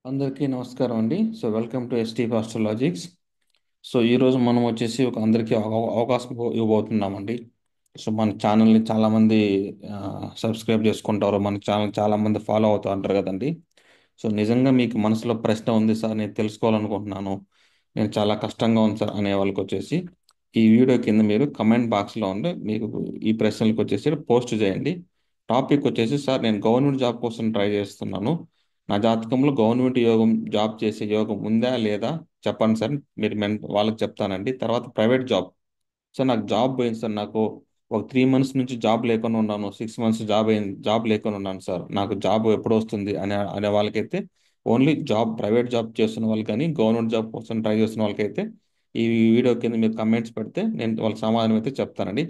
అందరికీ నమస్కారం అండి. Welcome to ST Astrologics. ఈరోజు మనం వచ్చేసి ఒక అందరికీ అవకాశం ఇవ్వబోతున్నామండి. మన ఛానల్ని చాలామంది సబ్స్క్రైబ్ చేసుకుంటారు, మన ఛానల్ చాలామంది ఫాలో అవుతూ ఉంటారు కదండి. నిజంగా మీకు మనసులో ప్రశ్న ఉంది సార్, నేను తెలుసుకోవాలనుకుంటున్నాను, నేను చాలా కష్టంగా ఉంది సార్ అనే వాళ్ళకి వచ్చేసి ఈ వీడియో కింద మీరు కమెంట్ బాక్స్లో ఉండి మీకు ఈ ప్రశ్నలకు వచ్చేసి పోస్ట్ చేయండి. టాపిక్ వచ్చేసి, సార్ నేను గవర్నమెంట్ జాబ్ కోసం ట్రై చేస్తున్నాను, నా జాతకంలో గవర్నమెంట్ యోగం, జాబ్ చేసే యోగం ఉందా లేదా చెప్పండి సార్. మీరు వాళ్ళకి చెప్తానండి. తర్వాత ప్రైవేట్ జాబ్, సార్ నాకు జాబ్ పోయింది సార్, నాకు ఒక 3 మంత్స్ నుంచి జాబ్ లేకుండా ఉన్నాను, 6 మంత్స్ జాబ్ లేకుండా ఉన్నాను సార్, నాకు జాబ్ ఎప్పుడు వస్తుంది అనే అనే వాళ్ళకైతే, ఓన్లీ జాబ్ ప్రైవేట్ జాబ్ చేస్తున్న వాళ్ళు కానీ గవర్నమెంట్ జాబ్ కోసం ట్రై చేస్తున్న వాళ్ళకైతే ఈ వీడియో కింద మీరు కమెంట్స్ పెడితే నేను వాళ్ళకి సమాధానం అయితే చెప్తానండి.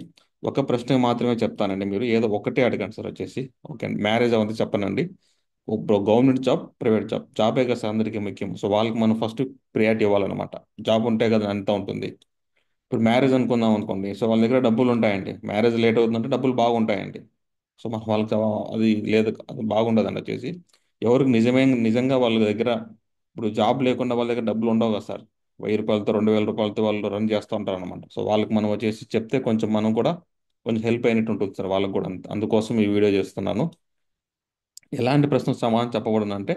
ఒక ప్రశ్న మాత్రమే చెప్తానండి, మీరు ఏదో ఒకటే అడగండి సార్ వచ్చేసి. ఓకే అండి, మ్యారేజ్ అవంతా చెప్పనండి. ఇప్పుడు గవర్నమెంట్ జాబ్, ప్రైవేట్ జాబ్, జాబే కదా సార్ అందరికీ ముఖ్యం. వాళ్ళకి మనం ఫస్ట్ ప్రియారిటీ ఇవ్వాలన్నమాట. జాబ్ ఉంటే కదా అంతా ఉంటుంది. ఇప్పుడు మ్యారేజ్ అనుకుందాం అనుకోండి, వాళ్ళ దగ్గర డబ్బులు ఉంటాయండి, మ్యారేజ్ లేట్ అవుతుందంటే డబ్బులు బాగుంటాయండి. మన వాళ్ళకి అది లేదు, అది బాగుండదండి వచ్చేసి. ఎవరికి నిజంగా వాళ్ళ దగ్గర ఇప్పుడు జాబ్ లేకుండా వాళ్ళ దగ్గర డబ్బులు ఉండవు కదా సార్. 1000 రూపాయలతో, 2000 రూపాయలతో వాళ్ళు రన్ చేస్తూ ఉంటారు అనమాట. వాళ్ళకి మనం వచ్చేసి చెప్తే కొంచెం మనం కూడా కొంచెం హెల్ప్ అయినట్టు ఉంటుంది సార్ వాళ్ళకి కూడా. అందుకోసం ఈ వీడియో చేస్తున్నాను. ఎలాంటి ప్రశ్నకు సమాధానం చెప్పకూడదు అంటే,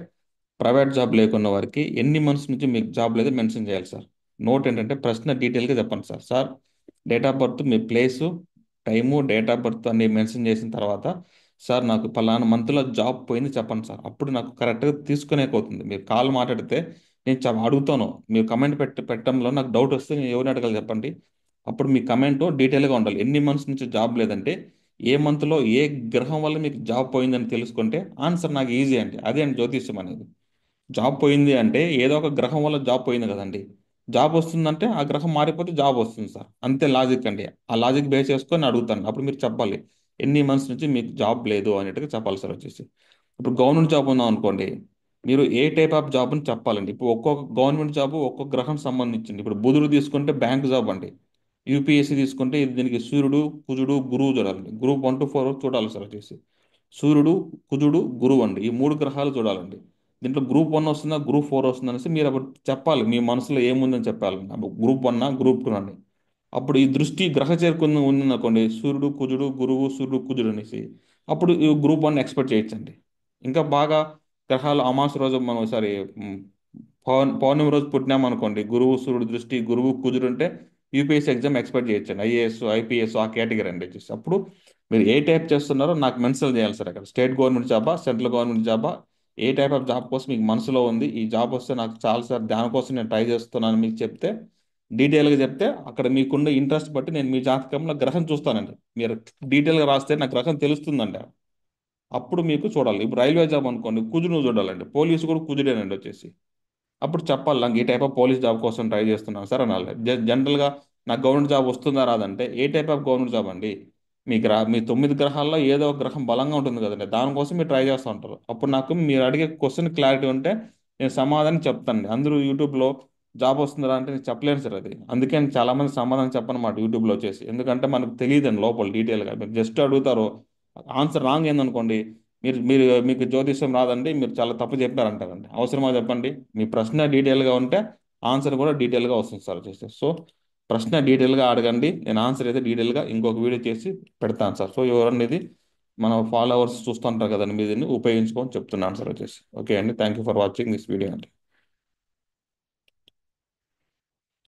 ప్రైవేట్ జాబ్ లేకున్న వారికి ఎన్ని మంత్స్ నుంచి మీకు జాబ్ లేదో మెన్షన్ చేయాలి సార్. నోట్ ఏంటంటే, ప్రశ్న డీటెయిల్గా చెప్పండి sir. Sir, date of birth, me place, time, date of birth అన్ని మెన్షన్ చేసిన తర్వాత, సార్ నాకు పలానా మంత్లో జాబ్ పోయింది చెప్పండి సార్. అప్పుడు నాకు కరెక్ట్గా తీసుకునే పోతుంది. మీరు కాల్ మాట్లాడితే నేను అడుగుతాను, మీరు కమెంట్ పెట్టడంలో నాకు డౌట్ వస్తే నేను ఎవరిని అడగాలి చెప్పండి. అప్పుడు మీ కమెంట్ డీటెయిల్గా ఉండాలి. ఎన్ని మంత్స్ నుంచి జాబ్ లేదంటే, ఏ మంత్లో ఏ గ్రహం వల్ల మీకు జాబ్ పోయిందని తెలుసుకుంటే ఆన్సర్ నాకు ఈజీ అండి. అదే అండి జ్యోతిష్యం అనేది. జాబ్ పోయింది అంటే ఏదో ఒక గ్రహం వల్ల జాబ్ పోయింది కదండి. జాబ్ వస్తుందంటే ఆ గ్రహం మారిపోతే జాబ్ వస్తుంది సార్. అంతే లాజిక్ అండి. ఆ లాజిక్ బేస్ చేసుకొని అడుగుతాను. అప్పుడు మీరు చెప్పాలి ఎన్ని మంత్స్ నుంచి మీకు జాబ్ లేదు అనేట్టుగా చెప్పాలి సార్ వచ్చేసి. ఇప్పుడు గవర్నమెంట్ జాబ్ ఉందాం అనుకోండి, మీరు ఏ టైప్ ఆఫ్ జాబ్ అని చెప్పాలండి. ఇప్పుడు ఒక్కొక్క గవర్నమెంట్ జాబ్ ఒక్కొక్క గ్రహం సంబంధించింది. ఇప్పుడు బుధుడు తీసుకుంటే బ్యాంక్ జాబ్ అండి. యూపీఎస్సీ తీసుకుంటే దీనికి సూర్యుడు, కుజుడు, గురువు చూడాలండి. గ్రూప్ 1 to 4 చూడాలి సార్ వచ్చేసి. సూర్యుడు, కుజుడు, గురువు అండి, ఈ 3 గ్రహాలు చూడాలండి. దీంట్లో గ్రూప్ 1 వస్తుందా, గ్రూప్ 4 వస్తుందా అనేసి మీరు అప్పుడు చెప్పాలి. మీ మనసులో ఏముందని చెప్పాలి. గ్రూప్ 1 గ్రూప్ 2 అండి. అప్పుడు ఈ దృష్టి గ్రహ చేరుకుని ఉందనుకోండి, సూర్యుడు, కుజుడు, గురువు, సూర్యుడు, కుజుడు అనేసి, అప్పుడు ఈ గ్రూప్ 1 ఎక్స్పెక్ట్ చేయొచ్చండి. ఇంకా బాగా గ్రహాలు అమాస రోజు మనం ఒకసారి పౌర్ణమి రోజు పుట్టినామనుకోండి, గురువు, సూర్యుడు దృష్టి, గురువు, కుజుడు ఉంటే యూపీఎస్సీ ఎగ్జామ్ ఎక్స్పెక్ట్ చేయొచ్చండి. ఐఏఎస్, ఐపీఎస్ ఆ కేటగిరీ అండి వచ్చేసి. అప్పుడు మీరు ఏ టైప్ చేస్తున్నారో నాకు మెన్షన్ చేయాలి సార్. అక్కడ స్టేట్ గవర్నమెంట్ జాబా, సెంట్రల్ గవర్నమెంట్ జాబా, ఏ టైప్ ఆఫ్ జాబ్ కోసం మీకు మనసులో ఉంది, ఈ జాబ్ వస్తే నాకు చాలు సార్, దానికోసం నేను ట్రై చేస్తున్నాను మీకు చెప్తే, డీటెయిల్గా చెప్తే, అక్కడ మీకున్న ఇంట్రెస్ట్ బట్టి నేను మీ జాతకంలో గ్రహం చూస్తానండి. మీరు డీటెయిల్గా రాస్తే నా గ్రహం తెలుస్తుందండి. అప్పుడు మీకు చూడాలి. ఇప్పుడు రైల్వే జాబ్ అనుకోండి, కుజును చూడాలండి. పోలీసు కూడా కుజుడేనండి వచ్చేసి. అప్పుడు చెప్పాలి, నాకు ఈ టైప్ ఆఫ్ పోలీస్ జాబ్ కోసం ట్రై చేస్తున్నాను సార్ అనాలి. జనరల్గా నాకు గవర్నమెంట్ జాబ్ వస్తుందా రాదంటే, ఏ టైప్ ఆఫ్ గవర్నమెంట్ జాబ్ అండి, మీ 9 గ్రహాల్లో ఏదో ఒక గ్రహం బలంగా ఉంటుంది కదండి, దానికోసం మీరు ట్రై చేస్తూ ఉంటారు. అప్పుడు నాకు మీరు అడిగే క్వశ్చన్ క్లారిటీ ఉంటే నేను సమాధానం చెప్తానండి. అందరూ యూట్యూబ్లో జాబ్ వస్తుందా అంటే నేను చెప్పలేను సార్ అది. అందుకే నేను చాలా మంది సమాధానం చెప్పనమాట యూట్యూబ్లో వచ్చేసి. ఎందుకంటే మనకు తెలియదండి లోపల డీటెయిల్గా. మీరు జస్ట్ అడుగుతారు, ఆన్సర్ రాంగ్ ఏందనుకోండి, మీకు జ్యోతిష్యం రాదండి, మీరు చాలా తప్పు చెప్పారంటారండి. అవసరమా చెప్పండి. మీ ప్రశ్న డీటెయిల్గా ఉంటే ఆన్సర్ కూడా డీటెయిల్గా వస్తుంది సార్ వచ్చేసి. ప్రశ్న డీటెయిల్గా అడగండి, నేను ఆన్సర్ అయితే డీటెయిల్గా ఇంకొక వీడియో చేసి పెడతాను సార్. ఎవరన్నా ఇది మన ఫాలోవర్స్ చూస్తుంటారు కదండి, మీరు దీన్ని ఉపయోగించుకొని చెప్తున్నాను సార్ వచ్చేసి. ఓకే అండి, thank you for watching this video అండి.